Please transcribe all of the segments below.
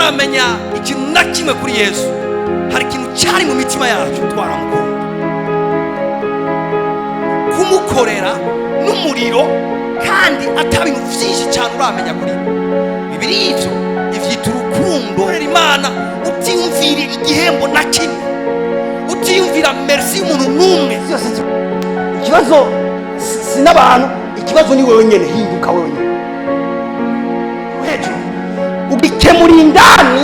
tutaramenya ikintu na kimwe kuri Yesu, hari ikintu cyari mu mitima yacu twaramukunda. Kumukorera n'umuriro kandi atabintu byinshi cyane uramenya kuri Bibiri ivyo ivyita urukundo. Imana utiyumvira igihembo na kimwe, utiyumvira merci y'umuntu n'umwe. Ikibazo si n'abantu, ikibazo ni wewe nyene. Hinduka wewe nyene hejuru ubikemura indani.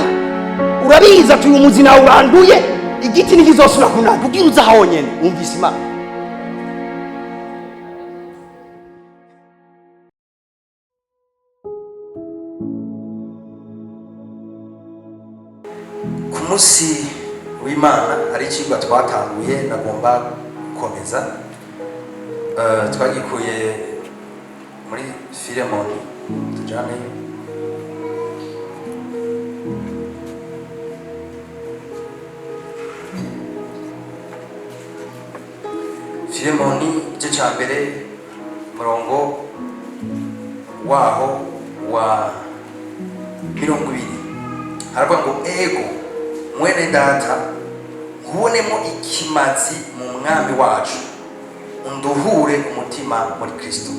Urabiza ati uyu muzi nawe uranduye, igiti ntikizosubira kunanda. Ubwira uza aho nyene wumvise Imana. Ku munsi w'Imana hari ikigwa twatanguye nagomba gukomeza. Twagikuye muri Filemoni, tujane Filemoni igice cya mbere murongo waho wa 20. Haravuga ngo ego mwene data nkubonemo ikimazi mu mwami wacu, unduhure umutima muri Kristo.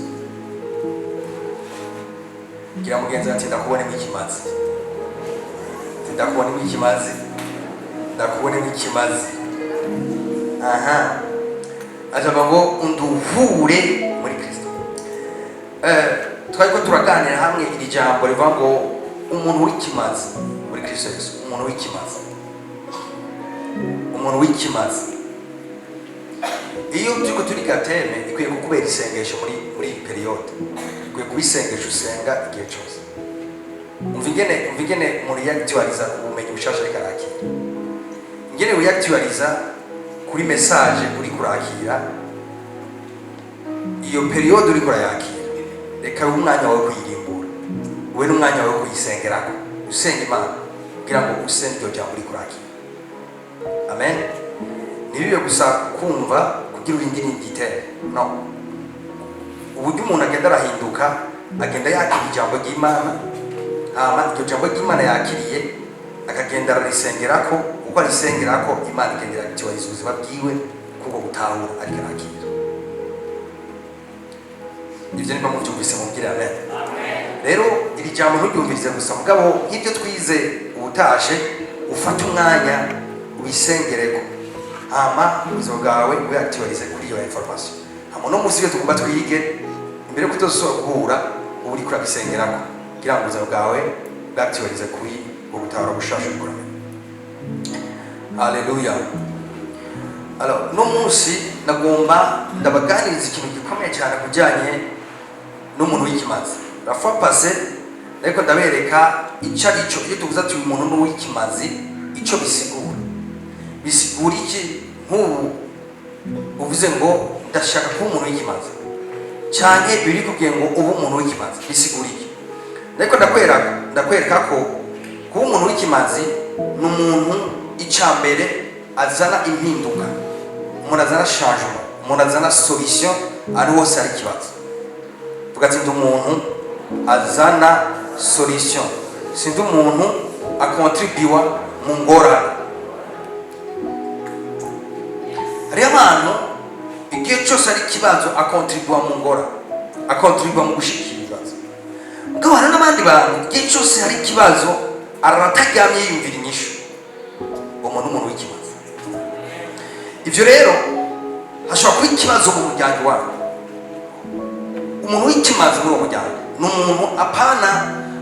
Gira mugenzi ati ndakubonemo ikimazi, ndakubonemo ikimazi, ndakubonemo ikimazi. Aha, ajavuga ngo unduhure muri Kristo. Twari ko turaganira hamwe iri jambo rivuga ngo umuntu w'ikimazi muri Kristo Yesu. Umuntu w'ikimazi, umuntu w'ikimazi. Iyo turiko turi gateme ikwiye kukubera isengesho muri periode, ikwiye kubisengesha usenga igihe cyose. Umvingene muri yaktualiza ubumenyi bushasha rikarakira, ingene uyaktualiza kuri message uri kurakira iyo periode uri kurayakira. Reka umwanya wawe kuyirimbura, we n'umwanya wawe kuyisengerako, usenga Imana kugira ngo usenge iryo jambo uri kurakira. Amen. Nibibe gusa kumva kugira urindire igitero, no. Uburyo umuntu agenda arahinduka, agenda yakira ijambo ry'Imana, hama iryo jambo ry'Imana yakiriye akagenda arisengerako. Uko arisengerako Imana ikagenda ikibariza ubuzima bwiwe kuko gutahura ariko arakira. Ibyo ni mpamvu byumvise mubwira amen. Rero iri jambo nturyumvirize gusa, mugabo nk'ibyo twize ubutashe ufata umwanya ubisengereko, hama ubuzima bwawe uyaktualize kuri iyo information. Hama no musi yo tugomba twige imbere ko tuzosora guhura uri kurabisengerako kugira ngo ubuzima bwawe bwaktualize kuri ubutahura bushasha bukora. Haleluya. Alors no musi nagomba ndabaganiriza ikintu gikomeye cyane kujyanye n'umuntu w'ikimazi. La fois passée ariko ndabereka icarico iyo tuvuze ati umuntu n'uw'ikimazi ico bisigura. Bisigura iki? Nk'ubu uvuze ngo ndashaka kuba umuntu w'ikimazi, cyane biri kubwiye ngo ubu umuntu w'ikimazi bisigura iki? Ariko ndakwereka ko kuba umuntu w'ikimazi ni umuntu icambere azana impinduka, umuntu azana changement, umuntu azana solution ari hose ari kibazo. Tugatsi ndi umuntu azana solution, sindi umuntu akontribuwa mu ngorane. Hari abantu igihe cyose ari kibazo akontribuwa mu ngorane, akontribuwa mu gushikira ibibazo. Mugabo hari n'abandi bantu igihe cyose hari kibazo arataryamye yiyumvira inyishu. Umuntu w'ikimazi. Ivyo rero hashobora kuba ikibazo mu muryango wawe. Umuntu w'ikimazi muri uwo muryango ni umuntu apana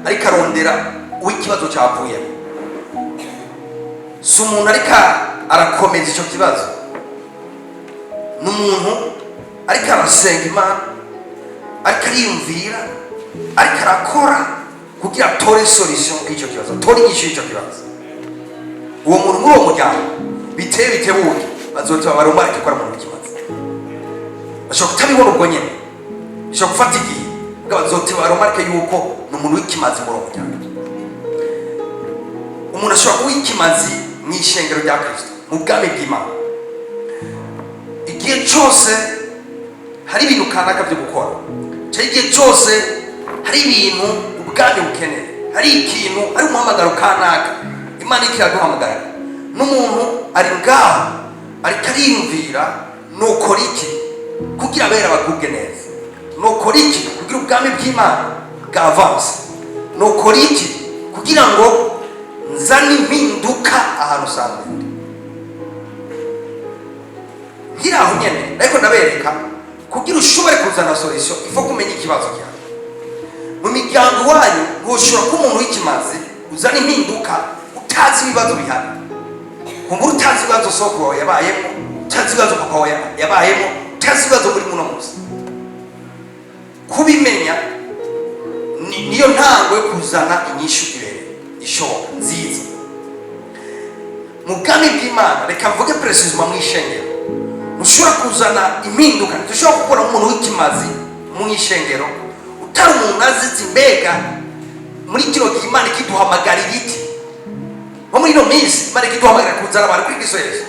ariko arondera uw'ikibazo cyavuyemo. Si umuntu ariko arakomeza icyo kibazo, ni umuntu ariko arasenga Imana, ariko ariyumvira, ariko arakora kugira atore solution y'icyo kibazo, atore inyishu y'icyo kibazo. Uwo muntu muri uwo muryango bitebuke bazote babarumarike ko ari umuntu w'ikimazi. Bashobora kutabibona ubwo nyene, bashobora gufata igihe, ubwo bazote babarumarike yuko ni umuntu w'ikimazi muri uwo muryango. Umuntu ashobora kuba w'ikimazi mu ishengero rya Kristo, mu bwami bw'Imana. Igihe cyose hari ibintu kanaka byo gukora, cyangwa igihe cyose hari ibintu ubwami bukeneye, hari ikintu ari umuhamagaro kanaka imana ikiraduhamagara n'umuntu ari ngaho ariko ariyumvira nukora iki kugira abera bagubwe neza, nukora iki kugira ubwami bw'Imana bwavanse, nukora iki kugira ngo nzane impinduka ahantu usanzwe ndi. Nkiraho nyene ariko ndabereka kugira ushobore kuzana solution ifo kumenya ikibazo cyawe. Mu miryango wanyu ntushobora kuba umuntu w'ikimazi uzana impinduka utazi ibibazo bihari. Kumbura utazi ibibazo soko wawe yabayemo, utazi ibibazo papa wawe yabayemo, utazi ibibazo muri muno munsi. Kubimenya niyo ntango yo kuzana inyishu ishoboka nziza. Mu bwami bw'Imana reka mvuge precisement mu ishengero ushobora kuzana impinduka, dushobora gukora umuntu w'ikimazi mu ishengero utari umuntu azizi mbega muri kino gihe Imana ikiduhamagarira iki nko muri ino minsi Imana ikiduhamagarira kuzana abantu kuri Kristo Yesu.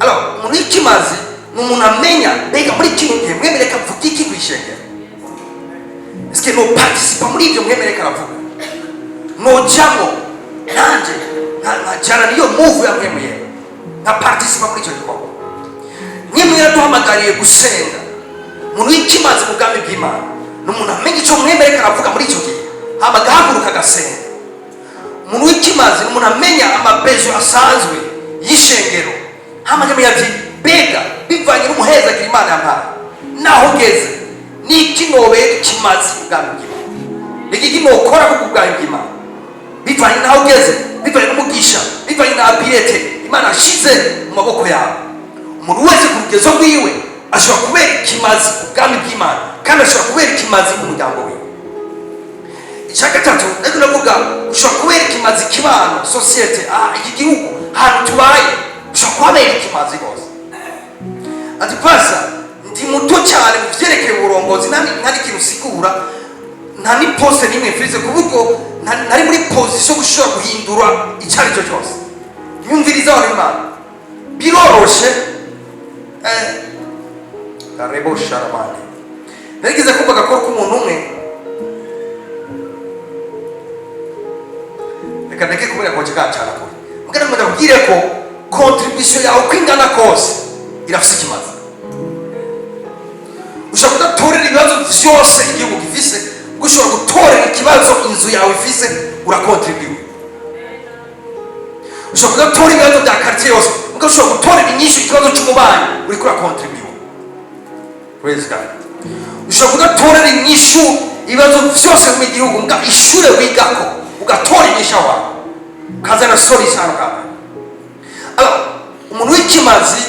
Alors umuntu w'ikimazi ni umuntu amenya mbega muri kino gihe mwemereka mvuga iki ku ishengero, eske no participa muri ibyo mwemereka aravuga nojamo nanje nkajana niyo move ya mwemeye nka participa muri icyo gikorwa. Nyemwe yaduhamagariye gusenga, umuntu w'ikimazi mu bwami bw'Imana ni umuntu amenya icyo mwemereka aravuga muri icyo gihe hama agahaguruka agasenga. Umuntu w'ikimazi ni umuntu amenya amabezo asanzwe y'ishengero hama agamenya ati mbega bivanye n'umuhezagira Imana yampaye naho ugeze niki nobera ikimazi mu bwami bw'Imana, niki nokora ku bwami bw'Imana bivanye naho ugeze, bivanye n'umugisha, bivanye na abilite Imana ashize mu maboko yawe. Umuntu wese ku rugezo rwiwe ashobora kubera ikimazi ubwami bw'Imana kandi ashobora kubera ikimazi umuryango we. Icya gatatu ariko navuga ushobora kubera ikimazi kibano societe iki gihugu ahantu tubaye ushobora kubera ikimazi rwose. Ati pasa ndi muto cyane mu byerekeye uburongozi nta n'ikintu usigura, nta ni poste n'imwe mfise ku buryo nari muri position gushobora guhindura icyo ari cyo cyose. Nyumviriza wa Imana biroroshe karebo sharamani nagize kumva gakora k'umuntu umwe, reka ndeke kubera ko cyacana ko mugana ngo ndabwire ko contribution yawe kwingana kose irafise ikimazi. Ushobora kudatorera ibibazo byose igihugu gifise, ushobora gutorera ikibazo inzu yawe ifise urakontribuye. Ushobora kudatorera ibibazo bya quartier yose, ushobora gutorera inyishu ikibazo cy'umubanyi uri kuri contribute. Praise God. Ushobora kudatorera inyishu ibibazo byose mu gihugu nga ishure wigako ugatora inyishu wawe ukazana solution kawe. Alors umuntu w'ikimazi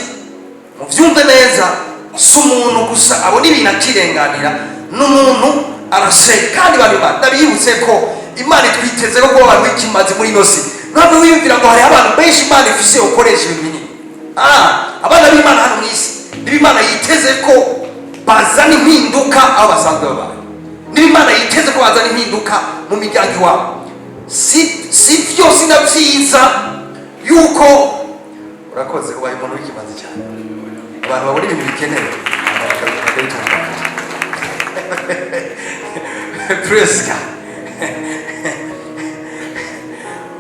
mu byumve neza si umuntu gusa abona ibintu akirenganira, n'umuntu araseka kandi babimana. Ndabibutse ko Imana twiteze ko kuba abantu w'ikimazi muri ino si. Ntabwo wiyumvira ngo hari abantu benshi Imana ifise ukoresha ibintu binini. Abana b'Imana hano mu isi niba Imana yiteze ko bazana impinduka aho basanzwe babaye, niba Imana yiteze ko bazana impinduka mu miryango iwabo, si byose na byiza yuko urakoze ubaye umuntu w'ikimazi cyane. Abantu babona ibintu bikenewe praise God.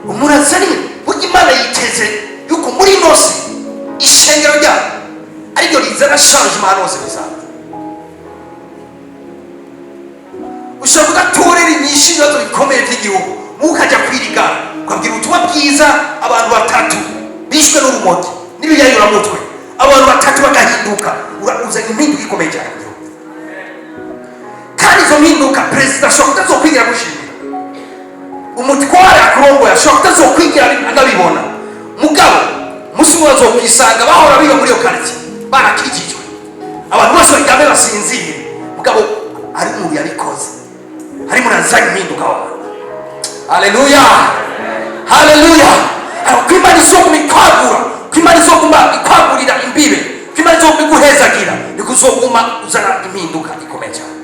Umuntu azani burya Imana yiteze yuko muri ino si ishengero ryayo ariryo rizana changement hose bisanzwe. Ushobora kudatorera inyinshi ibibazo bikomeye by'igihugu mukajya kwirigana ukabwira ubutumwa bwiza abantu batatu bishwe n'urumogi n'ibiyayuramutwe, abantu batatu bagahinduka, uzana impinduka ikomeye cyane mu gihugu. Kandi izo mpinduka perezida ashobora kutazokwigira gushimira, umutware akurongoye ashobora kutazokwigira anabibona, mugabo musi umwe bazokwisanga bahora biga muri iyo quartier barakijijwe, abantu bose baryame basinzire, mugabo ari umuntu yabikoze, harimo nazanye impinduka wawe. Haleluya, haleluya. Ko Imana izoguma ikwagura, ko Imana izoguma ikwagurira imbibe, ko Imana izoguma iguhezagira, niko uzoguma uzana impinduka ikomeye cyane.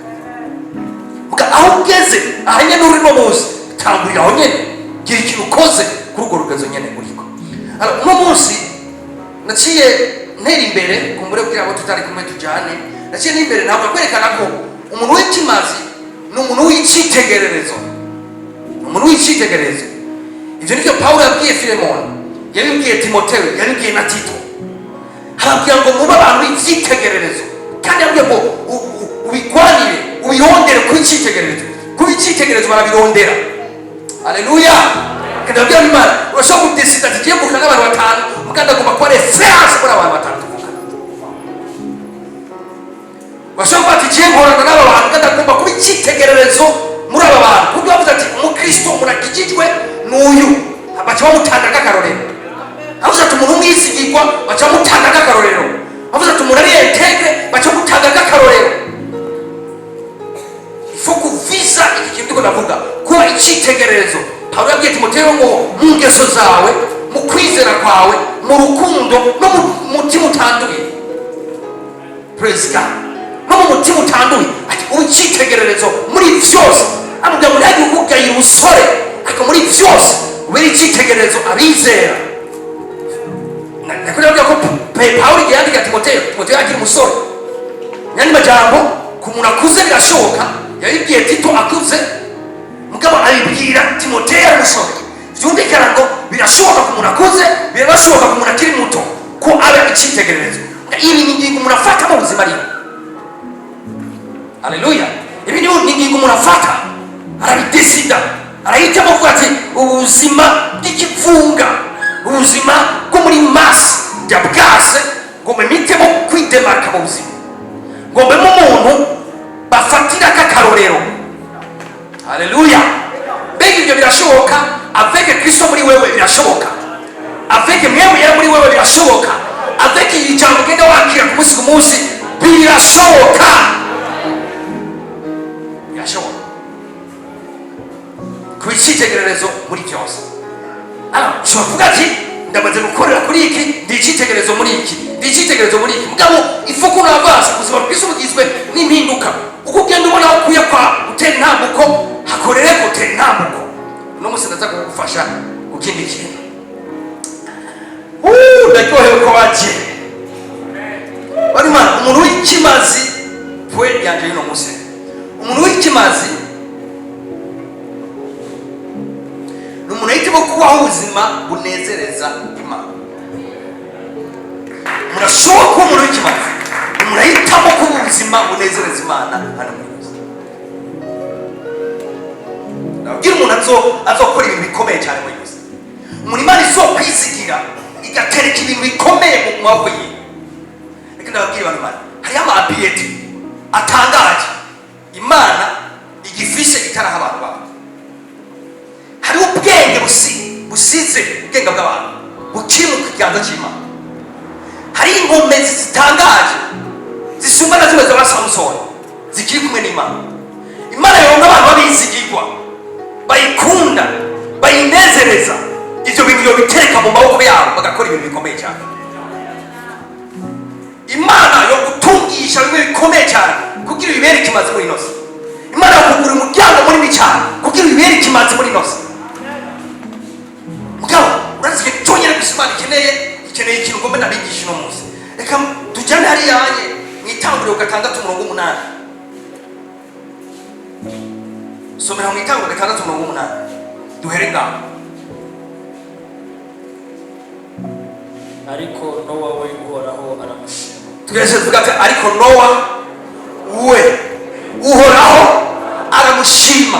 Aho ugeze ahanye n'uri no munsi tamburira aho nyene gira ikintu ukoze kuri urwo rugezo nyene uriko. Uno munsi naciye ntera imbere kumbure kugira ngo tutari kumwe tujane, naciye n'imbere ntabwo kwerekana ko umuntu w'ikimazi ni umuntu w'icitegererezo, umuntu umuntu w'icyitegererezo. Ibyo nibyo Pawulo yabwiye Filemoni, yabibwiye Timoteyo, yabibwiye na Tito. Harabwira ngo mube abantu b'icyitegererezo, kandi yabwiye ngo ubigwanire, ubirondere ku icyitegererezo. Kuba icyitegererezo barabirondera. Haleluya. Kandi yabwiye Imana urashobora kudesida tugiye guhura n'abantu batanu, muganda agomba kuba reference muri abantu batanu tuvuga. Urashobora kuba tugiye guhura n'aba bantu, muganda agomba kuba icyitegererezo muri aba bantu. Kuko bavuze ati umukristo murakijijwe n'uyu, baca bamutanga nk'akarorero. Bavuze ati umuntu umwizigirwa, baca bamutanga nk'akarorero. Bavuze ati umuntu ari integre, baca bamutanga nk'akarorero. Ifuku visa iki kintu ndiko ndavuga kuba icyitegererezo. Pawulo yabwiye Timoteyo ngo mu ngeso zawe, mu kwizera kwawe, mu rukundo no mu mutima utanduye. Praise God. No mu mutima utanduye ati uba icyitegererezo muri byose. Amubwira ngo ntajye ukugayira ubusore, ariko muri byose ube icyitegererezo abizera. Nakubwira ko Pawulo igihe yandika Timoteyo akiri umusore. Nyandi majambo ku muntu akuze birashoboka, yabibwiye Tito akuze, mugabo abibwira Timoteyo umusore. Byumvikana ngo birashoboka ku muntu akuze, birashoboka ku muntu akiri muto ko aba icyitegererezo. Ibi ni ingingo umuntu afata mu buzima ariho. Haleluya. Ibi ni ingingo umuntu afata, arabidesida, arahitamo kuvuga ati ubuzima bw'ikivunga, ubuzima bwo muri masi ya bwase, ngo mmitemo kwidemarka mu buzima, ngo mbemo umuntu bafatira k'akarorero. Haleluya. Mbega ibyo birashoboka, aveke Kristo muri wewe birashoboka, aveke mwewe yari muri wewe birashoboka, aveke iri jambo ugenda wakira ku munsi ku munsi birashoboka. Birashoboka kuba icyitegererezo muri byose. Ushobora kuvuga ati ndamaze gukorera kuri iki, ndi icyitegererezo muri iki, ndi icyitegererezo muri iki. Mugabo ifuku n'avansa ubuzima bw'isi bugizwe n'impinduka. Uko ugenda ubona aho ukwiye kwa gutera intambuko, hakorere gutera intambuko. Uno munsi ndaza kugufasha ku kindi kintu. Ndaryohewe ko waje. Barima umuntu w'ikimazi pwe yanje y'uno munsi. Umuntu w'ikimazi n'umuntu yitimo kubaho ubuzima bunezereza Imana. Murashobora kuba umuntu w'ikimazi, umuntu yitamo kuba ubuzima bunezereza Imana hano muri Yesu. Nabwira umuntu azokora ibintu bikomeye cyane muri Yesu. Umuntu Imana izokwizigira igatereka ibintu bikomeye mu maboko ye. Reka ndababwira abantu Imana hariyo amapiyeti atangaje Imana igifishe itaraha abantu bawe. Hari ubwenge busize ubwenge bw'abantu bukiri mu kiganza cy'Imana. Hari inkomezi zitangaje zisumba na zimwe za Samusoni zikiri kumwe n'Imana. Imana yonga abantu babizigirwa, bayikunda, bayinezereza. Ibyo bintu bitereka mu maboko yabo bagakora ibintu bikomeye cyane. Imana yo gutungisha bimwe bikomeye cyane kugira ibibere ikimazi muri inosi. Imana yo kugura umuryango munini cyane kugira ibibere ikimazi muri inosi. Mugabo urazi igihe cyonyine gusa Imana ikeneye ikintu ngomba nabigisha uno munsi. Reka tujyane hariya hanye mu Itanguriro 6:8. Somera mu Itanguriro 6:8. Duhere ngaho. Ariko Nowa we Uhoraho aramushima. Tugeze tuvuga ati ariko Nowa we Uhoraho aramushima.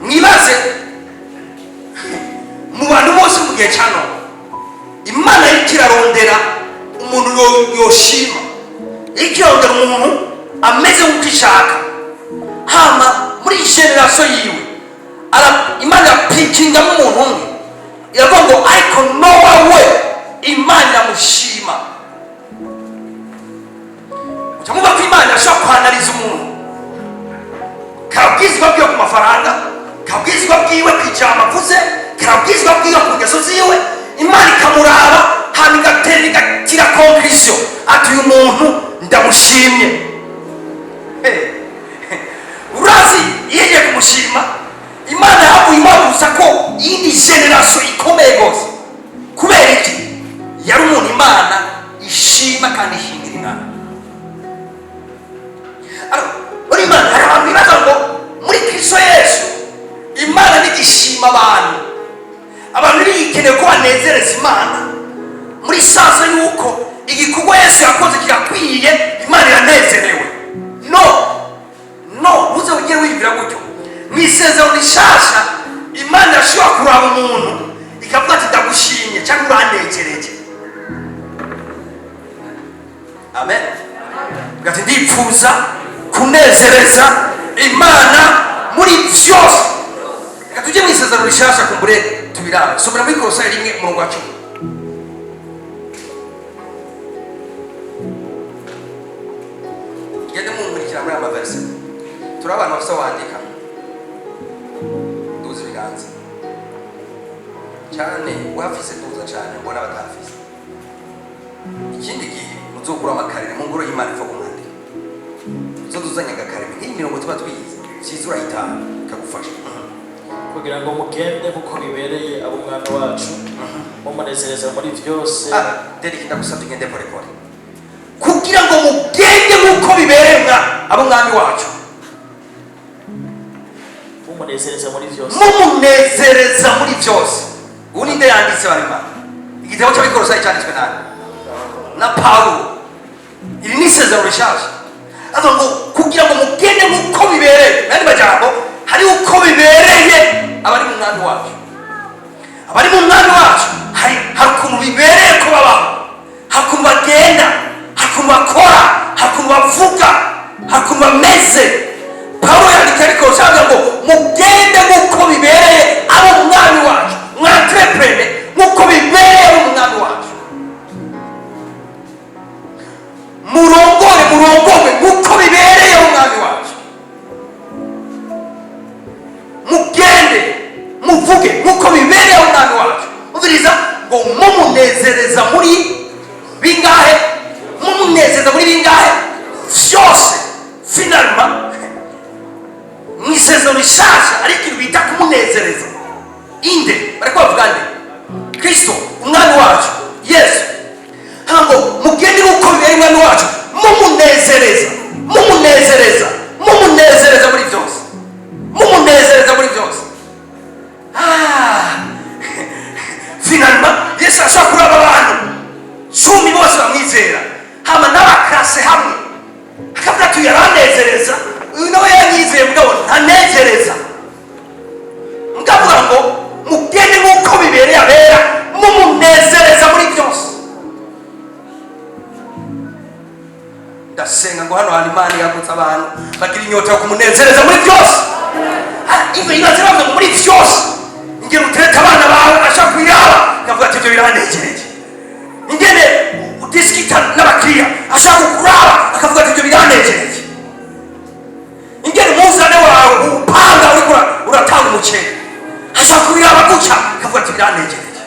Mwibaze mu bantu bose mu gihe cya Nowa, Imana ikirarondera umuntu yoshima, ikirarondera umuntu ameze nk'uko ishaka. Hama muri generation yiwe Imana yapikingamo umuntu umwe, iravuga ngo ariko Nowa we Imana iramushima. Ucamuba ko Imana ashobora kwanariza umuntu, kabwizwa bwiwe ku mafaranga, kabwizwa bwiwe ku ijambo avuze, kabwizwa bwiwe ku ngeso ziwe. Imana ikamuraba hanyuma igatira conclusion ati uyu muntu ndamushimye. Urazi yeye kumushima, Imana yavuye imubuza ko iyindi generation ikomeye gose. Kubera iki? Yari umuntu Imana ishima kandi ishingira Imana. Uri Imana hari abantu bibaza ngo muri Kristo Yesu gushima abantu bikeneye ko banezereza Imana muri sasa yuko igikorwa Yesu yakoze kirakwiye Imana iranezerewe. No uze ugire wibwira gutyo mwisezerano rishasha Imana yashobora kuraba umuntu ikavuga ati ndagushimye cyangwa uranezereje. Amen. Gati ndipfuza kunezereza Imana muri byose. Reka tujye mwisezerano rishasha kumbure tubiraba. Somera muri Kolosai 1:10. Gende mumurikira muri amaverse. Turi abantu bafite wandika. Duze biganza. Cyane wafise duza cyane mbona batafise. Ikindi gihe muzogura amakarine mu ngoro y'Imana ifa kumwandika. Uzoduzanya agakarine nk'imirongo tuba twize. Sizura itanu kagufasha. kugira ngo mugende kuko bibereye abo Umwami wacu mumunezereza muri byose. Deriki ndagusabye ngende pole pole. Kugira ngo mugende kuko bibereye abo Umwami wacu mumunezereza muri byose. Mumunezereza muri byose. Uni nde yanditse barima. Igitabo cy'Abikorosai cyanditswe na Paulo. Iri ni isezerano rishasha. Avuga ngo kugira ngo mugende kuko bibereye. Nandi majambo hari uko bibereye abari mu Mwami wacu. Abari mu Mwami wacu hari ukuntu bibereye ko babaho. Hakuntu bagenda, hakuntu bakora, hakuntu bavuga, hakuntu bameze. Paulo yandika ariko avuga ngo mugende kuko bibereye abo mu Mwami wacu. Mwantrepreneur kuko bibereye abo mu Mwami wacu. Murongore kuko bibereye abo mu Mwami wacu. Mugende muvuge kuko bibereye abo mu Mwami wacu. Ubiriza ngo mumunezereza muri bingahe? Mumunezereza muri bingahe? Byose. Finalement mwisezerano rishasha ari ikintu bita kumunezereza. Inde bariko bavuga nde? Kristo Umwami wacu Yesu. Hango mugende kuko bibereye Umwami wacu. Mumunezereza muri byose. Mumunezereza muri byose. Finalement Yesu ashaka kuraba abantu 10 bose bamwizera hama n'abakase hamwe akavuga ati yaranezereza uyu nawe yanyizeye mugabo ntanezereza. Mukavuga ngo mugende nk'uko bibereye abera mumunezereza muri byose. Ndasenga ngo hano hantu Imana yagutse abantu bagira inyota yo kumunezereza muri byose. Iwe ibaze muri byose ingene utereka abana bawe ashaka kwiraba kavuga ati ibyo biranejereje. Ingene udiskita n'abakiriya ashaka kuraba akavuga ati ibyo biranejereje. Ingene umuzane wawe upanga uratanga umuceri ashaka kwiraba gutya kavuga ati biranejereje.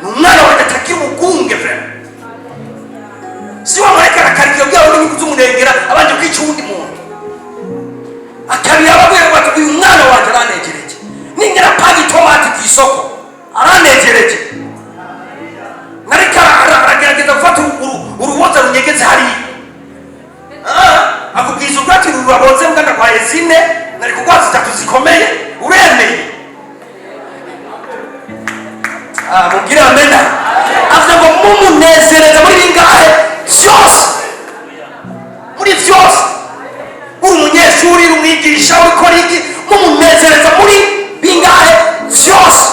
Ni umwana wanjye atagira umugunge vrema. Si wamareka arakarikira byawe n'inyungu z'umunengera abanje kwica uwundi muntu. Akabira ababwira bati uyu mwana wanjye aranejereje. Ningera pagi tomati ku isoko aranejereje. Nareka aragerageza gufata uruboza runyegeze hariya. Akubwiza ubwati ruraboze muganda kwa Yezine nari kugwaza 3 zikomeye uremeye. Mubwire amena. Avuga ngo mumunezereza muri bingahe? Byose. Muri byose. Uri umunyeshuri, uri umwigisha, ukora iki? Mumunezereza muri bingahe? Byose.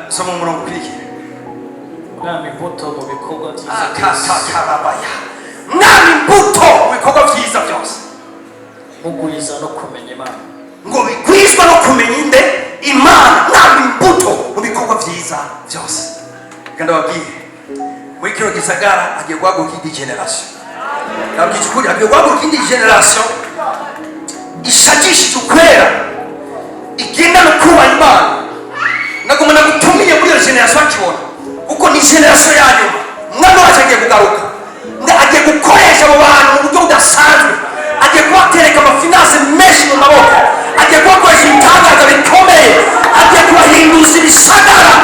Soma umurongo ukurikira. Mwami imbuto mu bikorwa byiza. Mwami imbuto mu bikorwa byiza byose. Mugwiza no kumenya Imana. Ngo bigwizwa no kumenya inde? Imana. Mwami imbuto mu bikorwa byiza byose. Kandi babwiye muri kino gisagara agiye guhaguruka indi generation. Nabwiye ukuri agiye guhaguruka indi generation ishakishije ukwera igenda no kuba Imana. Nagomba gutumiye muri iyo generation akibona kuko ni generation yanyu. Umwana wacu agiye kugaruka agiye gukoresha abo bantu mu buryo budasanzwe. Agiye kubatereka amafinanse menshi mu maboko. Agiye kubakoresha ibitangaza bikomeye. Agiye kubahinduza ibisagara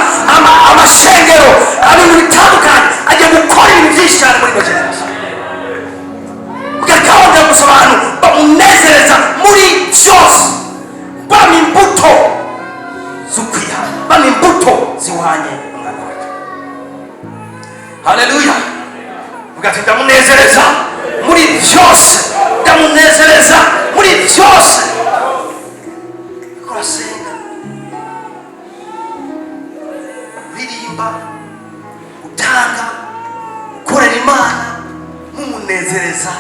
amashengero ibintu bitandukanye. Agiye gukora ibintu byinshi cyane muri iyo generation. Mugakabona gusa abantu bamunezereza ugati ndamunezereza muri byose, ndamunezereza muri byose. Urasenga, uririmba, utanga, ukorera Imana, mumunezereza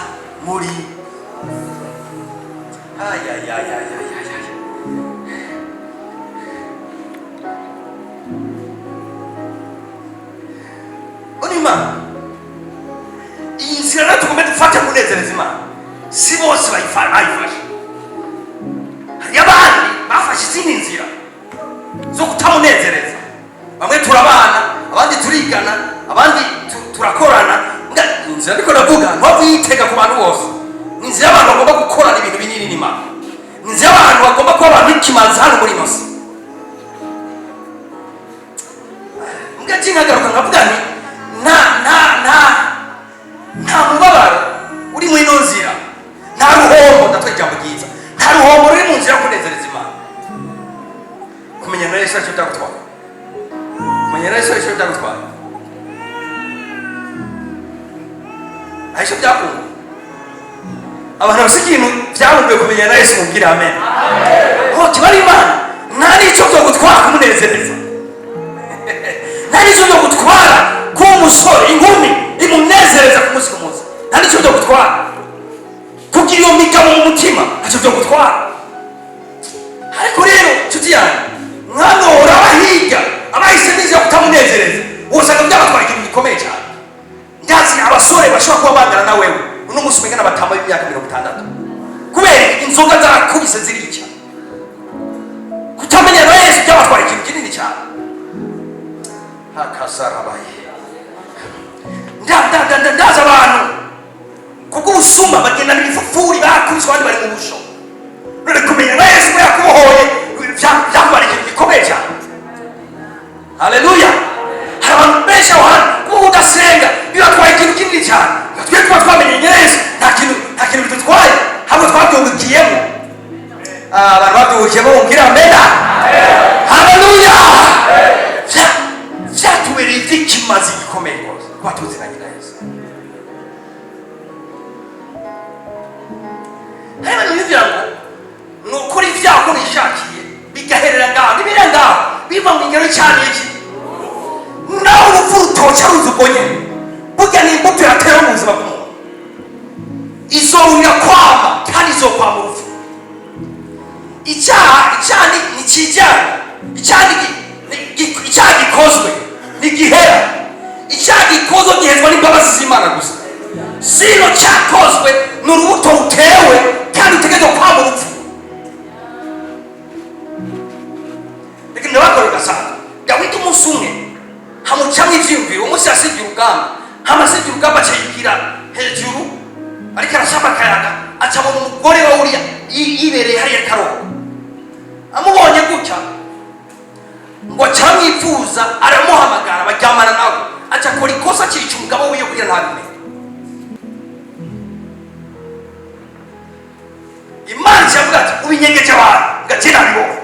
muri Imana. Iyi nzira rero tugomba dufate kunezereza Imana, si bose bayifashe. Hari abandi bafashe izindi nzira zo kutamunezereza. Bamwe turabana, abandi turigana, abandi turakorana. Inzira ndiko ndavuga ntabwo yitega ku bantu bose. Ni inzira abantu bagomba gukorana ibintu binini n'Imana. Ni inzira abantu bagomba kuba abantu b'ikimanzi hano muri ino si. Ngagaruka nkavuga nti nta mubabaro uri muri ino nzira, nta ruhombo. Ndatwe ijambo ryiza, nta ruhombo ruri mu nzira yo kunezereza Imana. Kumenya na Yesu icyo byagutwara, kumenya na Yesu icyo byagutwara, ahisho byakunda. Abantu bafite ikintu byabumbuye kumenya na Yesu, mubwire amen. Kiba ari Imana, nta n'icyo byagutwara kumunezereza, nta n'icyo byagutwara kuba umusore inkumi imunezereza ku munsi ku munsi, nta n'icyo byagutwara kugira iyo migabo mu mutima, ntacyo byagutwara. Ariko rero nshuti yanjye, mwanora abahiga abahise n'inzira yo kutamunezereza, usanga byabatwara ikintu gikomeye cyane. Ndazi abasore bashobora kuba bangana na wewe uno munsi umenya n'abatama b'imyaka 60 kubera inzoga zarakubise zirica. Kutamenya na Yesu byabatwara ikintu kinini cyane. Hakasarabaye ndaza abantu kubw'ubusumba bagenda n'ibifufuri bakubise abandi bari mu busho. None kumenya na Yesu yakubohoye byatwara ikintu gikomeye cyane. Haleluya. Hari abantu benshi aho hantu kuba udasenga bibatwara ikintu kinini cyane. Twe kuba twamenye Yesu nta kintu bidutwaye, ahubwo twabyungukiyemo. Abantu babyungukiyemo mubwire amen. Haleluya. Byatubereye iby'ikimazi gikomeye rwose kuba tuziranye na Yesu. Hari abantu bibwira ngo ni ukuri ibyaha uko bishakiye bigaherera ngaho n'ibiri ngaho biva mu ngero cyane iki. Nawe urupfu rutoca ruzi ubwo nyine, burya ni imbuto yatera mu buzima bw'umuntu, izorurira kwama kandi izokwama urupfu. Icyaha ni kijyana, icyaha gikozwe ntigihera. Icyaha gikozwe gihezwa n'imbabazi z'Imana gusa. Sino cyakozwe ni urubuto rutewe kandi utegerezwa kwama urupfu. Reka ndabakora ugasanga Dawidi umunsi umwe hamucamo ivyiyumviro. Umunsi yasivye urugamba, hamasivye urugamba acayikira hejuru ariko arashaka akayaga, acabona umugore wa Uriya yibereye hariya Karongo. Amubonye gutya ngo acamwifuza, aramuhamagara baryamana nawe, aca akora ikosa cyica umugabo wiwe kugira ntabimenye. Imana iravuga ati ubinyegeje abantu ngakira biboho,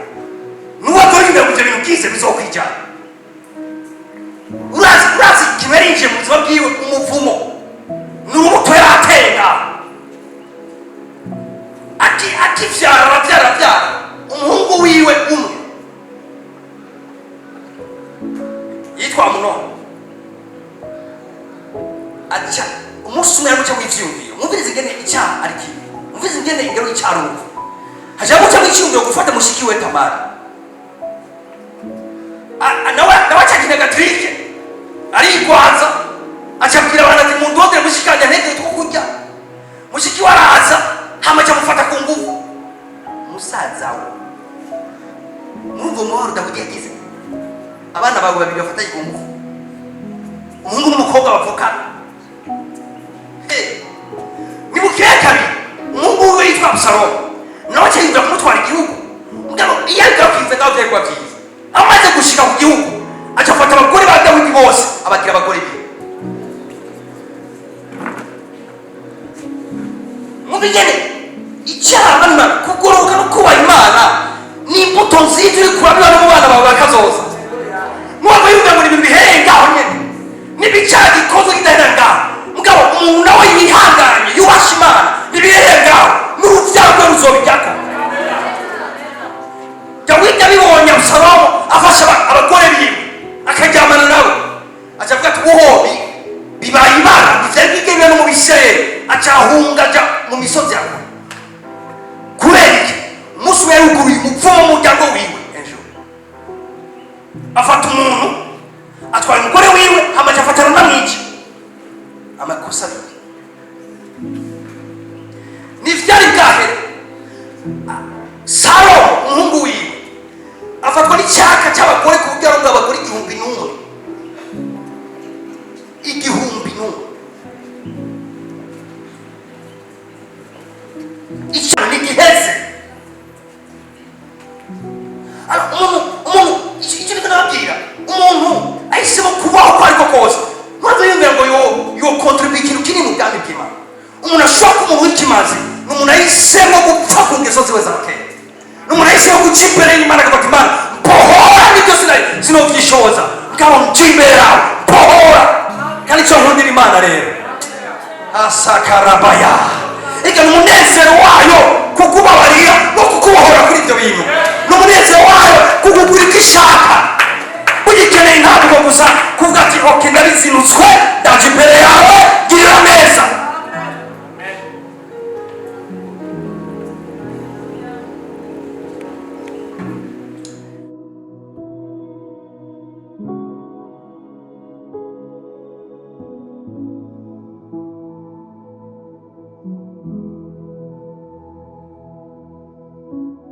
nuwatorinde kujya bintu bwise bizokwijana. Urazi kibarinje mu buzima bwiwe umuvumo n'urubuto yarateye ngaho. Akivyara aravyara umuhungu wiwe umwe yitwa Amunoni. Aca umunsi umwe yamuca w'ivyiyumviro, mwumvirize ingene icyaha ari kibi, mwumvirize ingene ingero y'icyaha urupfu. Haja guca w'icyiyumviro gufata mushiki we Tamari. Nawe acakinega trike arigwaza, acabwira abantu ati mundondere mushikanya ntege two kurya. Mushiki we araza, hama acamufata ku nguvu. Musaza we mwumva umuhoro Dawidi yagize, abana bawe babiri bafatanye ku nguvu, umuhungu n'umukobwa bavukana. Ni bukeye kabiri umuhungu we yitwa Abusalomu nawe acayumvira kumutwara igihugu. Mugabo iyo agakiza ngaho byari kuba byiza. Amaze gushika ku gihugu acafata abagore ba Dawidi bose abagira abagore be. Mubigene icyaha bana kugoroka no kuba Imana ni imbuto nziza iri kurabira no mu bana bawe bakazoza. Mwaba yumva muri ibintu bihenga aho nyene n'ibicyaha gikozwe kidahera ngaho. Mugabo acahunga aja mu misozi ya kure kubera iki umunsi umwe yaruguruye umupfumu w'umuryango wiwe hejuru afata umuntu atwara umugore wiwe amaze afatana n'amwica amakosa abiri n'ivyari bwahere Salomo umuhungu wiwe afatwa n'icyaka cy'abagore ku buryo arunga abagore 1,000 icyo ni giheze umuntu icyo ni kanababwira umuntu ahisemo kubaho uko ariko kose maze yumvira ngo yo contribute ikintu kinini mu bwami bw'Imana umuntu ashobora kuba umuntu w'ikimazi ni umuntu ahisemo gupfa ku ngeso ziwe za kera ni umuntu ahisemo guca imbere y'Imana akavuga Imana mpohora n'ibyo sinovyishoboza mugabo nca imbere yawe mpohora kandi icyo nkundira Imana rero asakarabaya ega ni umunezero wayo kukubabarira no kukubohora kuri ibyo bintu ni umunezero wayo kukugura icyo ishaka ugikeneye ntabwo gusa kuvuga ati ok ndarizinutswe ndaje imbere yawe girira neza